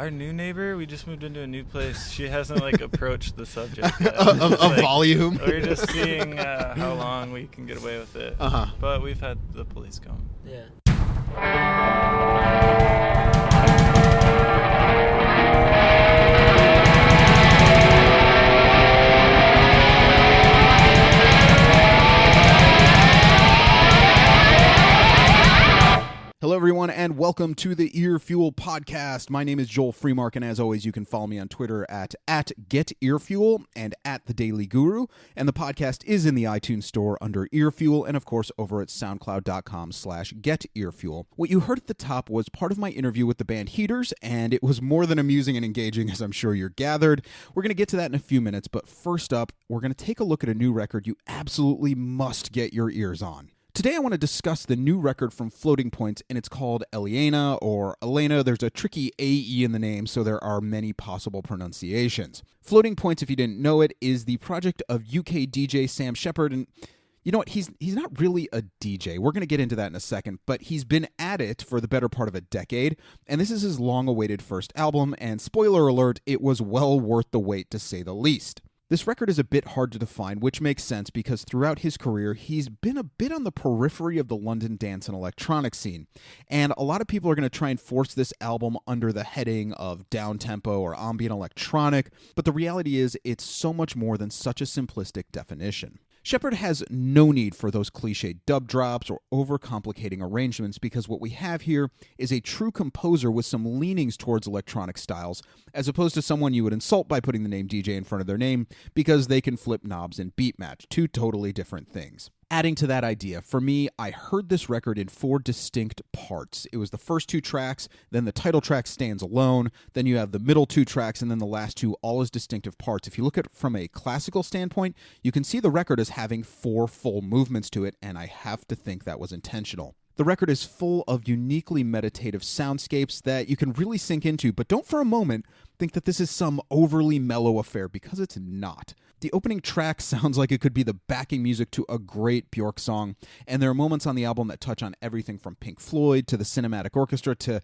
Our new neighbor, we just moved into a new place. She hasn't approached the subject yet. of volume. We're just seeing how long we can get away with it. But we've had the police come. Yeah. Hello, everyone, and welcome to the Earfuel podcast. My name is Joel Freemark, and as always, you can follow me on Twitter at GetEarfuel and at The Daily Guru. And the podcast is in the iTunes store under Earfuel, and of course, over at SoundCloud.com/GetEarfuel. What you heard at the top was part of my interview with the band Heaters, and it was more than amusing and engaging, as I'm sure you're gathered. We're going to get to that in a few minutes, but first up, we're going to take a look at a new record you absolutely must get your ears on. Today I want to discuss the new record from Floating Points, and it's called Eliana or Elena. There's a tricky AE in the name, so there are many possible pronunciations. Floating Points, if you didn't know it, is the project of UK DJ Sam Shepard, and you know what, he's not really a DJ. We're going to get into that in a second, but he's been at it for the better part of a decade, and this is his long-awaited first album, and spoiler alert, it was well worth the wait to say the least. This record is a bit hard to define, which makes sense because throughout his career, he's been a bit on the periphery of the London dance and electronic scene. And a lot of people are going to try and force this album under the heading of down-tempo or ambient electronic, but the reality is it's so much more than such a simplistic definition. Shepard has no need for those cliche dub drops or overcomplicating arrangements because what we have here is a true composer with some leanings towards electronic styles, as opposed to someone you would insult by putting the name DJ in front of their name because they can flip knobs and beat match, two totally different things. Adding to that idea, for me, I heard this record in 4 distinct parts. It was the first 2 tracks, then the title track stands alone, then you have the middle 2 tracks, and then the last 2 all as distinctive parts. If you look at it from a classical standpoint, you can see the record as having 4 full movements to it, and I have to think that was intentional. The record is full of uniquely meditative soundscapes that you can really sink into, but don't for a moment think that this is some overly mellow affair, because it's not. The opening track sounds like it could be the backing music to a great Björk song, and there are moments on the album that touch on everything from Pink Floyd to the cinematic orchestra to,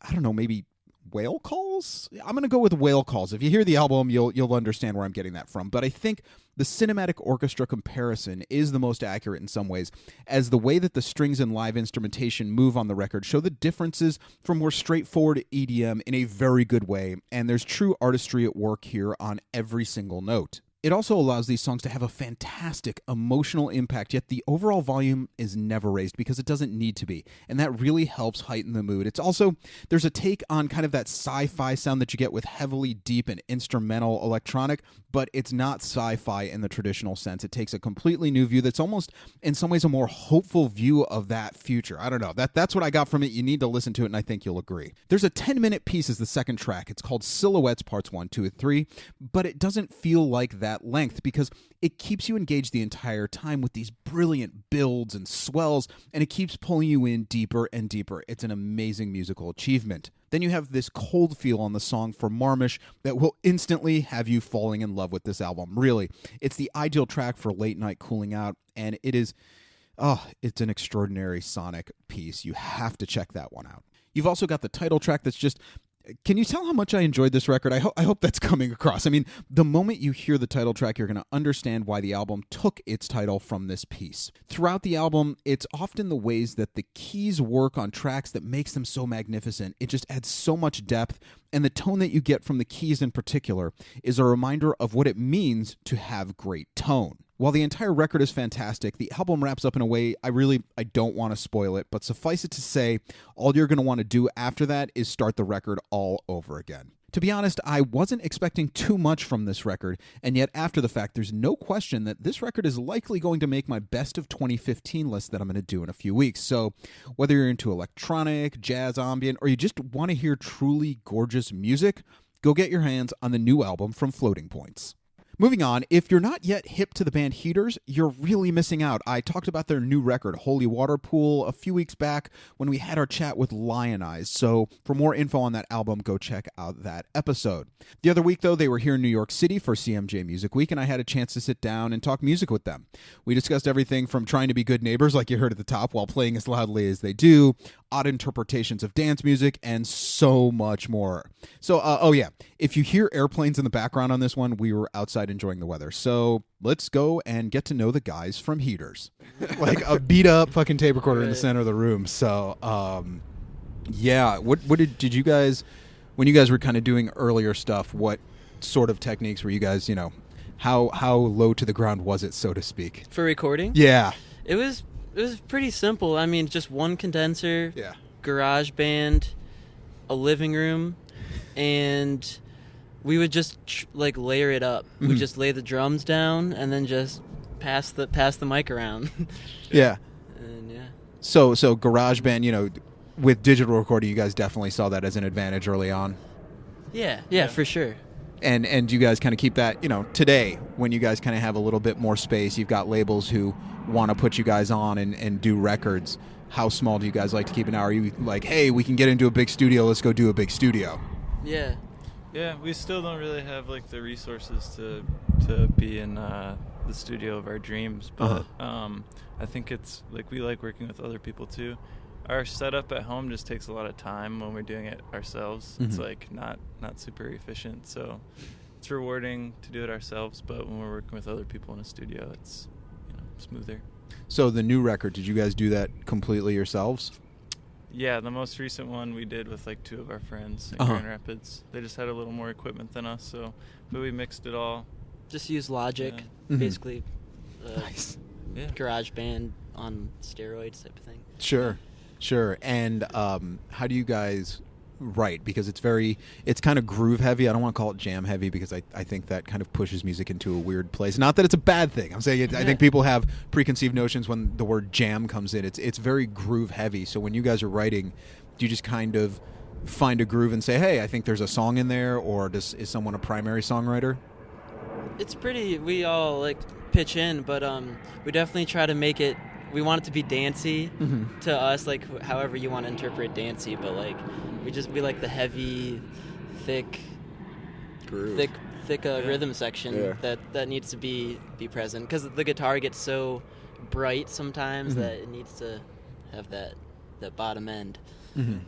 I don't know, maybe whale calls? I'm going to go with whale calls. If you hear the album, you'll understand where I'm getting that from. But I think the cinematic orchestra comparison is the most accurate in some ways, as the way that the strings and live instrumentation move on the record show the differences from more straightforward EDM in a very good way, and there's true artistry at work here on every single note. It also allows these songs to have a fantastic emotional impact, yet the overall volume is never raised because it doesn't need to be, and that really helps heighten the mood. It's also, there's a take on kind of that sci-fi sound that you get with heavily deep and instrumental electronic, but it's not sci-fi in the traditional sense. It takes a completely new view that's almost, in some ways, a more hopeful view of that future. I don't know. That's what I got from it. You need to listen to it, and I think you'll agree. There's a 10-minute piece as the second track. It's called Silhouettes Parts 1, 2, and 3, but it doesn't feel like that length because it keeps you engaged the entire time with these brilliant builds and swells, and it keeps pulling you in deeper and deeper. It's an amazing musical achievement. Then you have this cold feel on the song for Marmish that will instantly have you falling in love with this album. Really, it's the ideal track for late night cooling out, and it's an extraordinary sonic piece. You have to check that one out. You've also got the title track that's just... Can you tell how much I enjoyed this record? I hope that's coming across. I mean, the moment you hear the title track, you're going to understand why the album took its title from this piece. Throughout the album, it's often the ways that the keys work on tracks that makes them so magnificent. It just adds so much depth, and the tone that you get from the keys in particular is a reminder of what it means to have great tone. While the entire record is fantastic, the album wraps up in a way I don't want to spoil it, but suffice it to say, all you're going to want to do after that is start the record all over again. To be honest, I wasn't expecting too much from this record, and yet after the fact, there's no question that this record is likely going to make my best of 2015 list that I'm going to do in a few weeks. So whether you're into electronic, jazz, ambient, or you just want to hear truly gorgeous music, go get your hands on the new album from Floating Points. Moving on, if you're not yet hip to the band Heaters, you're really missing out. I talked about their new record, Holy Water Pool, a few weeks back when we had our chat with Lion Eyes. So for more info on that album, go check out that episode. The other week, though, they were here in New York City for CMJ Music Week, and I had a chance to sit down and talk music with them. We discussed everything from trying to be good neighbors, like you heard at the top, while playing as loudly as they do, odd interpretations of dance music, and so much more. So, oh yeah, if you hear airplanes in the background on this one, we were outside enjoying the weather. So let's go and get to know the guys from Heaters. Like a beat up fucking tape recorder in the center of the room. So, yeah, what did you guys, when you guys were kind of doing earlier stuff, what sort of techniques were you guys, how low to the ground was it, so to speak? For recording? Yeah. It was pretty simple. I mean, just one condenser, Yeah. garage band, a living room, and we would just layer it up. Mm-hmm. We'd just lay the drums down and then just pass the mic around. Yeah. And yeah. So GarageBand, with digital recording, you guys definitely saw that as an advantage early on. Yeah, for sure. And you guys kind of keep that, today, when you guys kind of have a little bit more space, you've got labels who want to put you guys on and do records. How small do you guys like to keep it now? Are you like, hey, we can get into a big studio, let's go do a big studio? Yeah. Yeah, we still don't really have the resources to be in the studio of our dreams, but I think it's we like working with other people too. Our setup at home just takes a lot of time when we're doing it ourselves. Mm-hmm. It's not super efficient, so it's rewarding to do it ourselves, but when we're working with other people in a studio, it's smoother. So the new record, did you guys do that completely yourselves? Yeah, the most recent one we did with two of our friends in Grand Rapids. They just had a little more equipment than us, but we mixed it all. Just use Logic, basically. Nice. Yeah. GarageBand on steroids type of thing. Sure. And how do you guys write? Because it's kind of groove heavy. I don't want to call it jam heavy because I think that kind of pushes music into a weird place. Not that it's a bad thing. I'm saying I think people have preconceived notions when the word jam comes in. It's very groove heavy. So when you guys are writing, do you just kind of find a groove and say, hey, I think there's a song in there, or is someone a primary songwriter? It's pretty, we all pitch in, but we definitely try to make it, we want it to be dancey to us, however you want to interpret dancey, but we like the heavy, thick groove, thick rhythm section that needs to be present, because the guitar gets so bright sometimes that it needs to have that bottom end. Mm-hmm.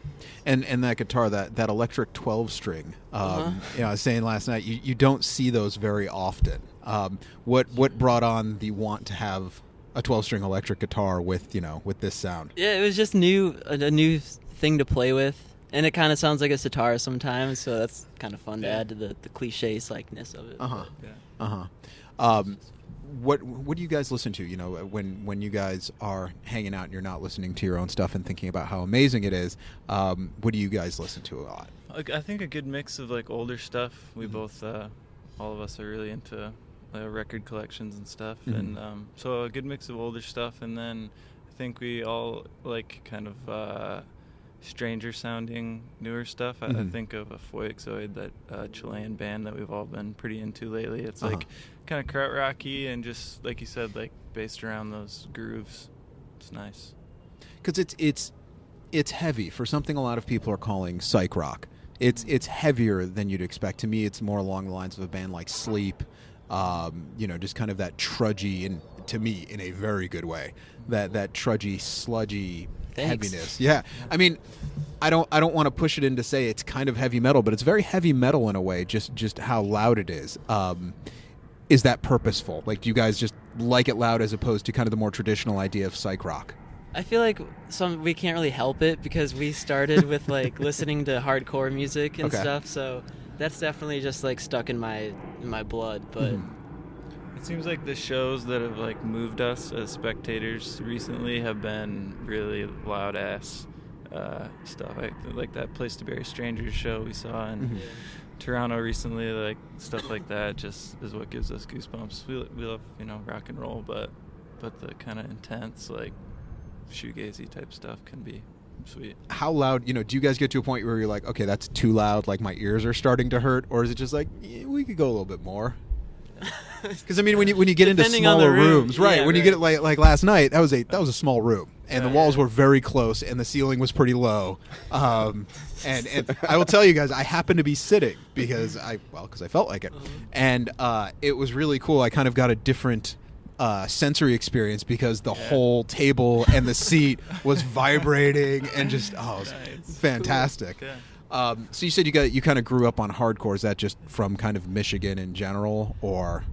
And that guitar, that electric 12-string, I was saying last night, you don't see those very often. What brought on the want to have a 12-string electric guitar with this sound? Yeah, it was just a new thing to play with, and it kind of sounds like a sitar sometimes, so that's kind of fun to add to the cliche psychness of it. What do you guys listen to? When you guys are hanging out and you're not listening to your own stuff and thinking about how amazing it is, what do you guys listen to a lot? I think a good mix of older stuff. We both, all of us, are really into record collections and stuff, and so a good mix of older stuff. And then I think we all kind of stranger sounding newer stuff. I think of a Foyexoid, that Chilean band that we've all been pretty into lately. It's kind of krautrocky and just like you said, based around those grooves. It's nice because it's heavy for something a lot of people are calling psych rock. It's heavier than you'd expect. To me, it's more along the lines of a band like Sleep. Just kind of that trudgy, and to me, in a very good way, that trudgy, sludgy heaviness. Yeah, I mean, I don't want to push it in to say it's kind of heavy metal, but it's very heavy metal in a way. Just how loud it is. Is that purposeful? Do you guys just like it loud as opposed to kind of the more traditional idea of psych rock? I feel like we can't really help it because we started with listening to hardcore music and stuff, so that's definitely just stuck in my blood. But it seems like the shows that have moved us as spectators recently have been really loud ass stuff, like that Place to Bury Strangers show we saw in Toronto recently. Stuff like that just is what gives us goosebumps. We love rock and roll, but the kind of intense shoegazy type stuff can be sweet. How loud, do you guys get to a point where you're like, okay, that's too loud, my ears are starting to hurt, or is it just we could go a little bit more? Because I mean, when you get into smaller rooms, right? Yeah, when you get like last night, that was a small room, and the walls were very close, and the ceiling was pretty low. And I will tell you guys, I happened to be sitting because I felt like it, and it was really cool. I kind of got a different sensory experience because the whole table and the seat was vibrating and just it was fantastic. Cool. Yeah. So you said you kind of grew up on hardcore. Is that just from kind of Michigan in general, or?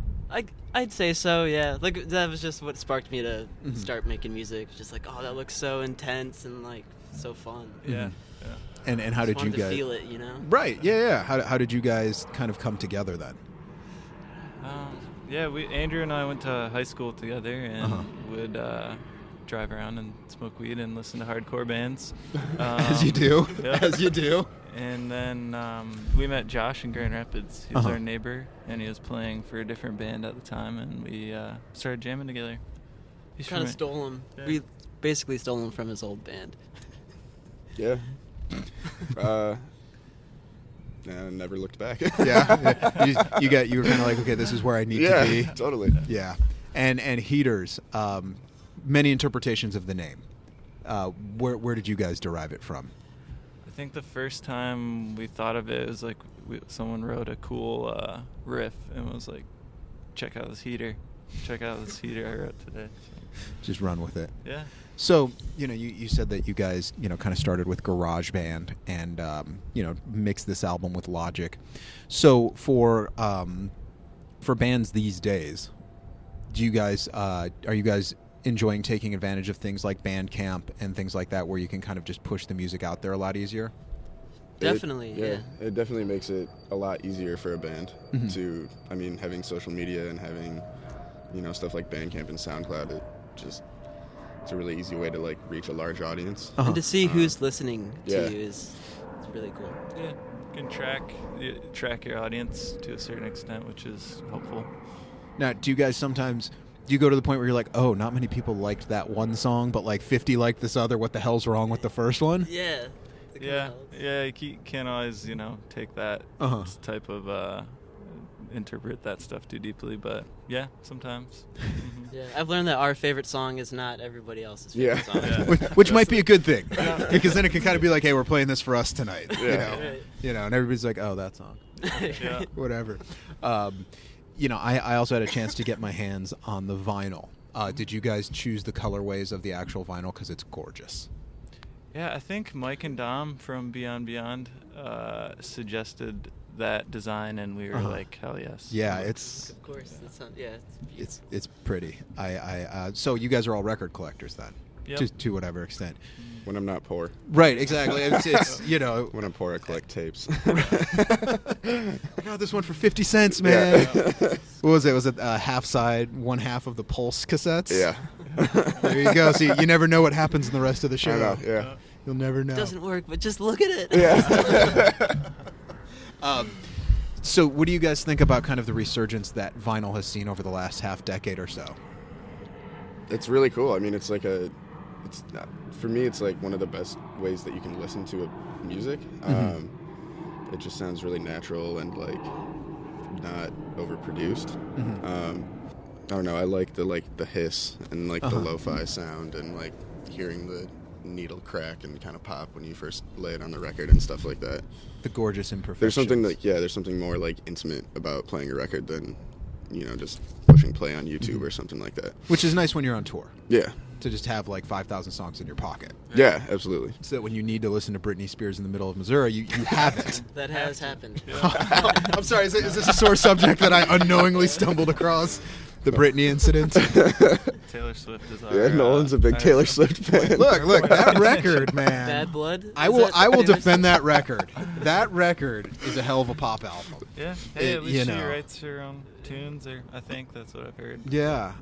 I'd say so, yeah. Like, that was just what sparked me to start making music. Just like, oh, that looks so intense and like so fun. Yeah. And how did you guys feel it? You know. Right. Yeah. How did you guys kind of come together then? Andrew and I went to high school together and would drive around and smoke weed and listen to hardcore bands. As you do. Yeah. As you do. And then we met Josh in Grand Rapids. He was our neighbor, and he was playing for a different band at the time, and we started jamming together. He's kind of stole him. Yeah. We basically stole him from his old band. Yeah. Never looked back. Yeah. You were kind of like, okay, this is where I need to be. Yeah, totally. Yeah. And Heaters, many interpretations of the name. Where did you guys derive it from? I think the first time we thought of it was like someone wrote a cool riff and was like, check out this heater I wrote today. So. Just run with it. Yeah. So, you said that you guys, kind of started with GarageBand and, mixed this album with Logic. So for bands these days, are you guys enjoying taking advantage of things like Bandcamp and things like that where you can kind of just push the music out there a lot easier? Definitely, yeah. It definitely makes it a lot easier for a band to, having social media and having, stuff like Bandcamp and SoundCloud, it's a really easy way to like reach a large audience. And to see who's listening to you it's really cool. Yeah, you can track your audience to a certain extent, which is helpful. Now, do you guys sometimes... Do you go to the point where you're like, oh, not many people liked that one song, but like 50 liked this other? What the hell's wrong with the first one? Yeah. You can't always, take that type of interpret that stuff too deeply, but yeah, sometimes. Yeah, I've learned that our favorite song is not everybody else's favorite song. Yeah. Which might be a good thing, because then it can kind of be like, hey, we're playing this for us tonight. And everybody's like, oh, that song. Whatever. I also had a chance to get my hands on the vinyl. Did you guys choose the colorways of the actual vinyl? Because it's gorgeous. Yeah, I think Mike and Dom from Beyond suggested that design, and we were like, hell yes. Yeah, it's... Of course. It's pretty. So you guys are all record collectors then? Yep. To whatever extent. When I'm not poor. Right, exactly. It's When I'm poor, I collect tapes. I got this one for 50 cents, man. What was it? Was it half side, one half of the Pulse cassettes? Yeah. There you go. See, you never know what happens in the rest of the show. I know, yeah. You'll never know. It doesn't work, but just look at it. Yeah. So what do you guys think about kind of the resurgence that vinyl has seen over the last half decade or so? It's really cool. It's like for me, it's like one of the best ways that you can listen to music. It just sounds really natural and like not overproduced. I don't know. I like the hiss and like the lo-fi sound and like hearing the needle crack and kind of pop when you first lay it on the record and stuff like that. The gorgeous imperfections. There's something more like intimate about playing a record than just pushing play on YouTube or something like that. Which is nice when you're on tour. Yeah. To just have like 5,000 songs in your pocket. Yeah, absolutely. So that when you need to listen to Britney Spears in the middle of Missouri, you have it. That has happened. I'm sorry, is this a sore subject that I unknowingly stumbled across? The Britney incident? Taylor Swift is our... Yeah, Nolan's a big Taylor Swift fan. Look, that record, man. Bad Blood? I will defend that record. That record is a hell of a pop album. Yeah. Hey, at least she writes her own tunes, or I think that's what I've heard. Yeah.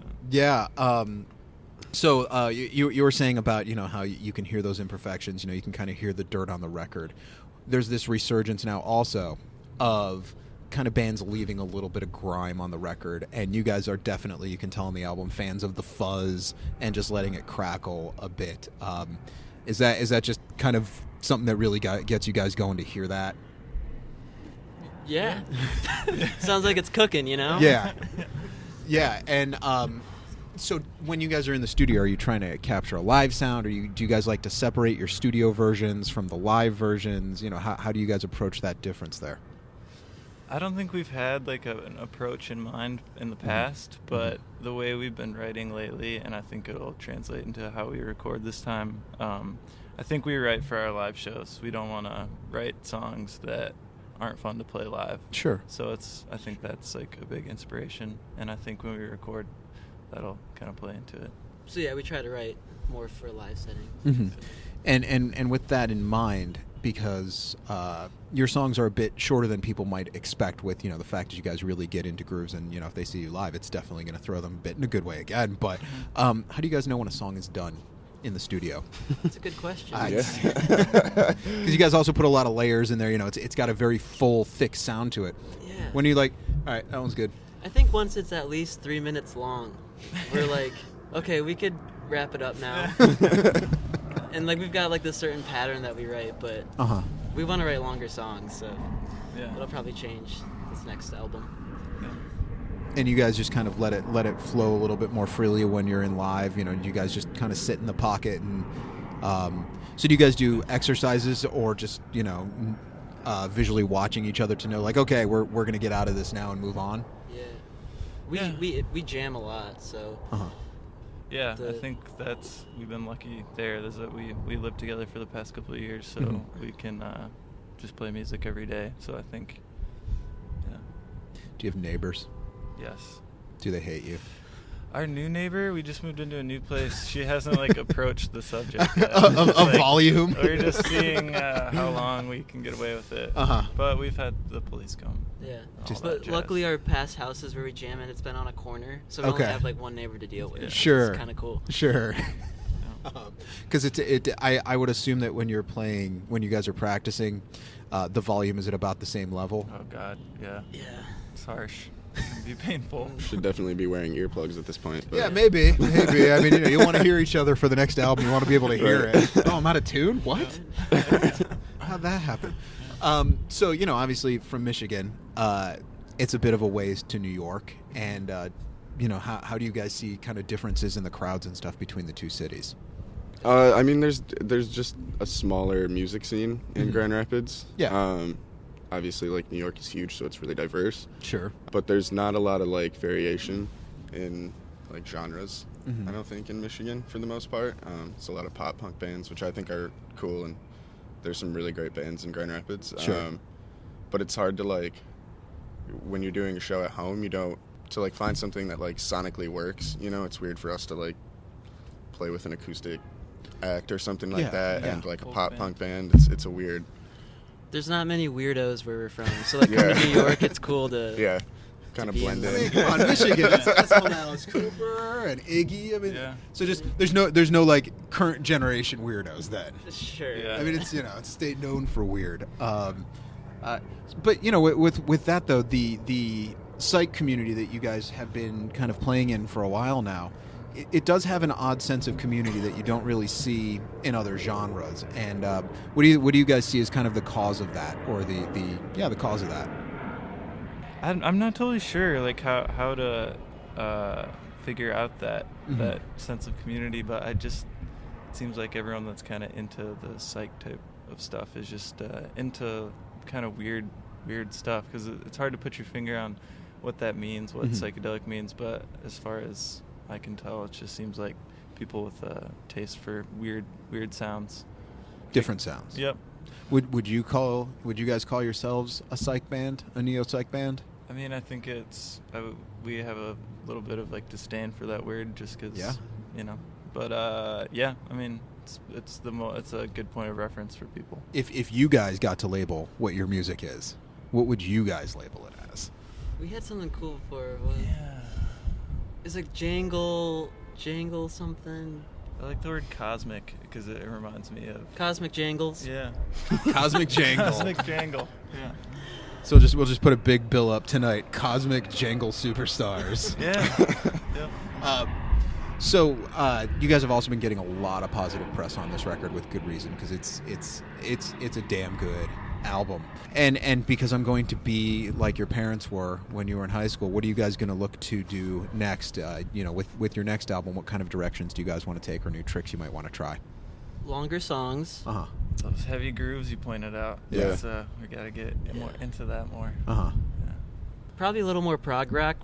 So you were saying about how you can hear those imperfections. You can kind of hear the dirt on the record. There's this resurgence now also of kind of bands leaving a little bit of grime on the record, and you guys are definitely, you can tell on the album, fans of the fuzz and just letting it crackle a bit. Is that just kind of something that really gets you guys going to hear that? Yeah. Sounds like it's cooking, Yeah. And so when you guys are in the studio, are you trying to capture a live sound, or do you guys like to separate your studio versions from the live versions? How do you guys approach that difference there? I don't think we've had like an approach in mind in the past, but the way we've been writing lately, and I think it'll translate into how we record this time. I think we write for our live shows. We don't want to write songs that aren't fun to play live. Sure. So I think that's like a big inspiration, and I think when we record, that'll kind of play into it. So yeah, we try to write more for a live setting. Mm-hmm. And with that in mind, because your songs are a bit shorter than people might expect, with the fact that you guys really get into grooves, and if they see you live, it's definitely going to throw them a bit in a good way again. But how do you guys know when a song is done in the studio? That's a good question. Because you guys also put a lot of layers in there. It's got a very full, thick sound to it. Yeah. When you're like, all right, that one's good. I think once it's at least 3 minutes long, we're like, okay, we could wrap it up now. And like we've got like this certain pattern that we write, but we want to write longer songs, so it'll probably change this next album. And you guys just kind of let it flow a little bit more freely when you're in live. You guys just kind of sit in the pocket, and so do you guys do exercises, or just visually watching each other to know, like, okay, we're gonna get out of this now and move on? We jam a lot, so. Yeah, I think we've been lucky there. There's that we lived together for the past couple of years, so we can just play music every day. So I think, Do you have neighbors? Yes. Do they hate you? Our new neighbor, we just moved into a new place. She hasn't approached the subject yet. of volume. We're just seeing how long we can get away with it. But we've had the police come. Yeah. But luckily our past houses where we jam in, it's been on a corner, so we only have like one neighbor to deal with. Sure. It's kind of cool. Sure. Because I would assume that when you guys are practicing, the volume is at about the same level. Oh God, yeah. Yeah. It's harsh. It'd be painful. Should definitely be wearing earplugs at this point. But. Yeah, maybe. I mean, you want to hear each other for the next album. You want to be able to hear it. Oh, I'm out of tune? What? How'd that happen? So, obviously from Michigan, it's a bit of a ways to New York. And, how do you guys see kind of differences in the crowds and stuff between the two cities? I mean, there's just a smaller music scene in Grand Rapids. Yeah. Obviously, New York is huge, so it's really diverse. Sure. But there's not a lot of, variation in, genres, I don't think, in Michigan, for the most part. It's a lot of pop-punk bands, which I think are cool, and there's some really great bands in Grand Rapids. Sure. But it's hard to, when you're doing a show at home, to find something that, sonically works. It's weird for us to, play with an acoustic act or something like that, and, a pop-punk band. It's a weird... There's not many weirdos where we're from, so coming to New York, it's cool to kind of blend in. Come on, Michigan. That's all Alice Cooper and Iggy. I mean, so just there's no current generation weirdos then. Sure. Yeah. I mean, it's it's a state known for weird. But with that though, the psych community that you guys have been kind of playing in for a while now, it does have an odd sense of community that you don't really see in other genres. And what do you guys see as kind of the cause of that, or the cause of that? I'm not totally sure how to figure out that sense of community, but it seems like everyone that's kind of into the psych type of stuff is just into kind of weird stuff, because it's hard to put your finger on what that means, what psychedelic means, but as far as I can tell, it just seems like people with a taste for weird sounds. Different sounds. Yep. Would you guys call yourselves a psych band, a neo-psych band? I mean, I think we have a little bit of disdain for that word, just because, But I mean, it's a good point of reference for people. If you guys got to label what your music is, what would you guys label it as? We had something cool before. Yeah. It's jangle something. I like the word cosmic because it reminds me of Cosmic Jangles. Yeah. Cosmic Jangle. Cosmic Jangle. Yeah. So we'll just put a big bill up tonight. Cosmic Jangle Superstars. Yeah. Yep. So you guys have also been getting a lot of positive press on this record, with good reason, because it's a damn good album. And because I'm going to be like your parents were when you were in high school, what are you guys going to look to do next? With your next album, what kind of directions do you guys want to take, or new tricks you might want to try? Longer songs. Those heavy grooves you pointed out. Yeah. We got to get more into that more. Probably a little more prog rock.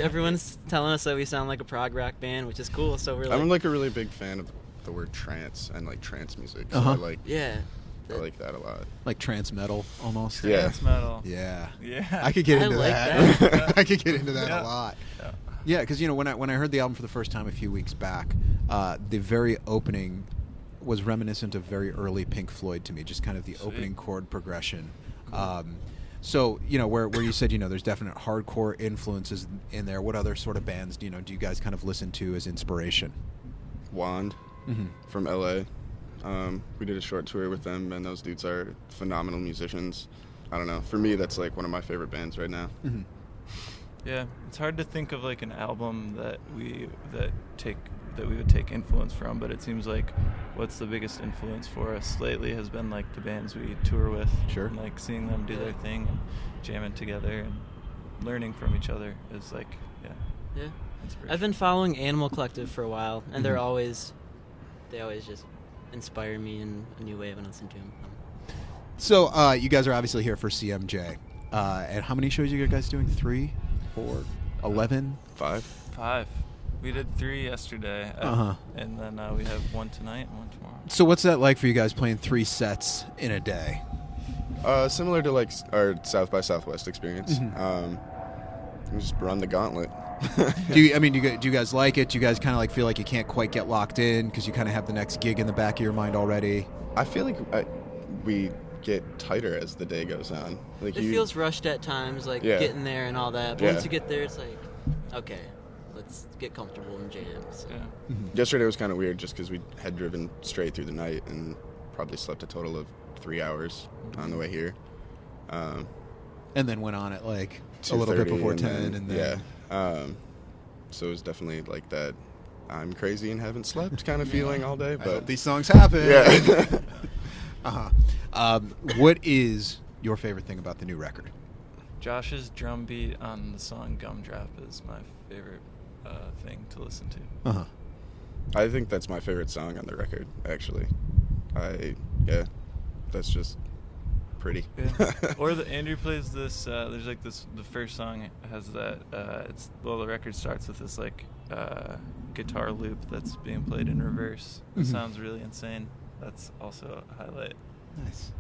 Everyone's telling us that we sound like a prog rock band, which is cool. So we're I'm like a really big fan of the word trance and like trance music. So I like that a lot. Like trance metal almost. Yeah. Trance metal. Yeah. Yeah. I could get into like that. I could get into that Yeah. a lot. Yeah. Yeah, because when I heard the album for the first time a few weeks back, the very opening was reminiscent of very early Pink Floyd to me. Just kind of the opening chord progression. So where you said there's definite hardcore influences in there. What other sort of bands do you guys kind of listen to as inspiration? Wand from LA. We did a short tour with them, and those dudes are phenomenal musicians. I don't know. For me, that's like one of my favorite bands right now. Mm-hmm. Yeah, it's hard to think of like an album that we would take influence from, but it seems like what's the biggest influence for us lately has been like the bands we tour with. Sure. And like seeing them do their thing and jamming together and learning from each other is like inspiration. I've been following Animal Collective for a while, and they always just inspire me in a new way when I listen to them. So you guys are obviously here for CMJ. And how many shows are you guys doing? 3, 4, 11? 5. We did 3 yesterday, and then we have 1 tonight and 1 tomorrow. So what's that like for you guys playing 3 sets in a day? Similar to like our South by Southwest experience. We just run the gauntlet. Do you guys like it? Do you guys kind of like feel like you can't quite get locked in because you kind of have the next gig in the back of your mind already? I feel like we get tighter as the day goes on. Like It feels rushed at times, like getting there and all that. But once you get there, it's like, okay, let's get comfortable and jam. So. Yeah. Yesterday was kind of weird just because we had driven straight through the night and probably slept a total of 3 hours on the way here. And then went on at like a little bit before 10. And then so it was definitely like that I'm crazy and haven't slept kind of feeling all day. But these songs happen. Yeah. What is your favorite thing about the new record? Josh's drum beat on the song Gumdrop is my favorite thing to listen to. I think that's my favorite song on the record, actually. That's just pretty. Yeah. Or Andrew plays this. There's like this. The first song has that. The record starts with this like guitar loop that's being played in reverse. It sounds really insane. That's also a highlight. Nice.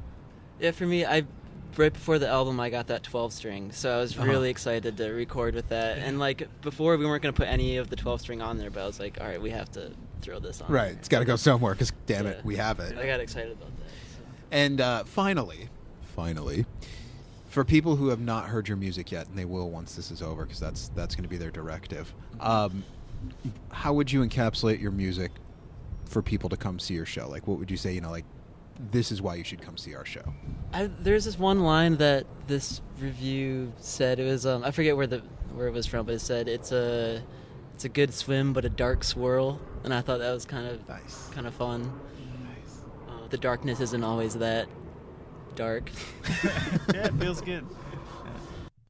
Yeah, for me, right before the album, I got that 12-string, so I was really excited to record with that. And like before, we weren't going to put any of the 12-string on there, but I was like, all right, we have to throw this on. Right, it's got to go somewhere because damn it, we have it. I got excited about that. So. And finally, for people who have not heard your music yet, and they will once this is over, because that's going to be their directive. How would you encapsulate your music for people to come see your show? Like, what would you say? Like, this is why you should come see our show. There's this one line that this review said. It was I forget where it was from, but it said it's a good swim but a dark swirl, and I thought that was kind of nice, kind of fun. Nice. The darkness isn't always that dark. Yeah, it feels good.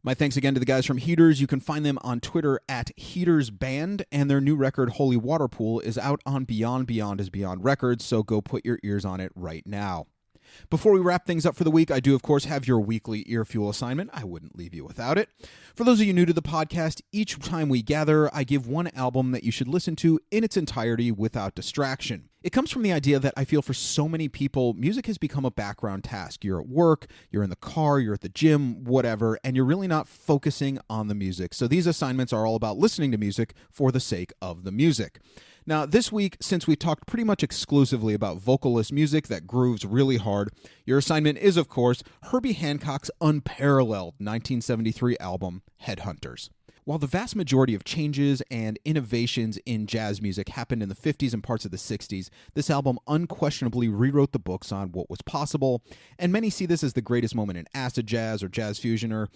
My thanks again to the guys from Heaters. You can find them on Twitter at HeatersBand, and their new record, Holy Water Pool, is out on Beyond Beyond is Beyond Records, so go put your ears on it right now. Before we wrap things up for the week, I do, of course, have your weekly Earfuel assignment. I wouldn't leave you without it. For those of you new to the podcast, each time we gather, I give one album that you should listen to in its entirety without distraction. It comes from the idea that I feel for so many people, music has become a background task. You're at work, you're in the car, you're at the gym, whatever, and you're really not focusing on the music. So these assignments are all about listening to music for the sake of the music. Now, this week, since we talked pretty much exclusively about vocalist music that grooves really hard, your assignment is, of course, Herbie Hancock's unparalleled 1973 album, Headhunters. While the vast majority of changes and innovations in jazz music happened in the 50s and parts of the 60s, this album unquestionably rewrote the books on what was possible, and many see this as the greatest moment in acid jazz or jazz fusion, or,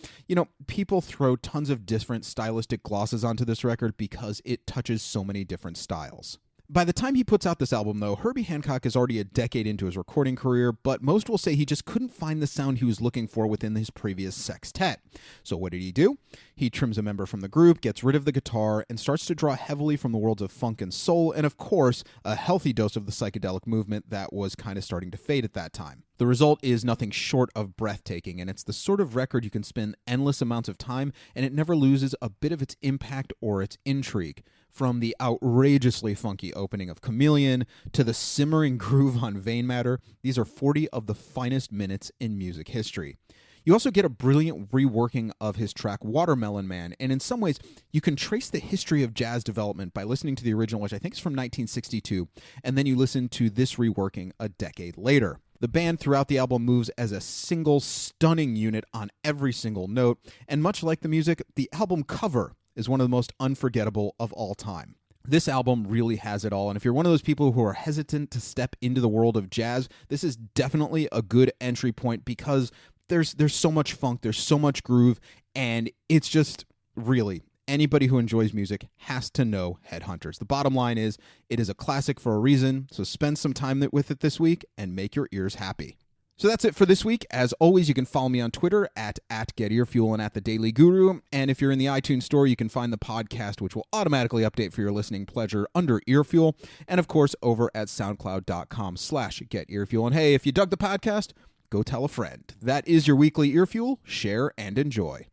people throw tons of different stylistic glosses onto this record because it touches so many different styles. By the time he puts out this album, though, Herbie Hancock is already a decade into his recording career, but most will say he just couldn't find the sound he was looking for within his previous sextet. So what did he do? He trims a member from the group, gets rid of the guitar, and starts to draw heavily from the worlds of funk and soul, and of course, a healthy dose of the psychedelic movement that was kind of starting to fade at that time. The result is nothing short of breathtaking, and it's the sort of record you can spend endless amounts of time, and it never loses a bit of its impact or its intrigue. From the outrageously funky opening of Chameleon to the simmering groove on Vein Matter, these are 40 of the finest minutes in music history. You also get a brilliant reworking of his track Watermelon Man, and in some ways, you can trace the history of jazz development by listening to the original, which I think is from 1962, and then you listen to this reworking a decade later. The band throughout the album moves as a single, stunning unit on every single note, and much like the music, the album cover is one of the most unforgettable of all time. This album really has it all, and if you're one of those people who are hesitant to step into the world of jazz, this is definitely a good entry point because there's so much funk, there's so much groove, and it's just really... Anybody who enjoys music has to know Headhunters. The bottom line is, it is a classic for a reason, so spend some time with it this week and make your ears happy. So that's it for this week. As always, you can follow me on Twitter at @GetEarfuel and @TheDailyGuru. And if you're in the iTunes store, you can find the podcast, which will automatically update for your listening pleasure under Earfuel. And of course, over at SoundCloud.com/GetEarfuel. And hey, if you dug the podcast, go tell a friend. That is your weekly Earfuel. Share and enjoy.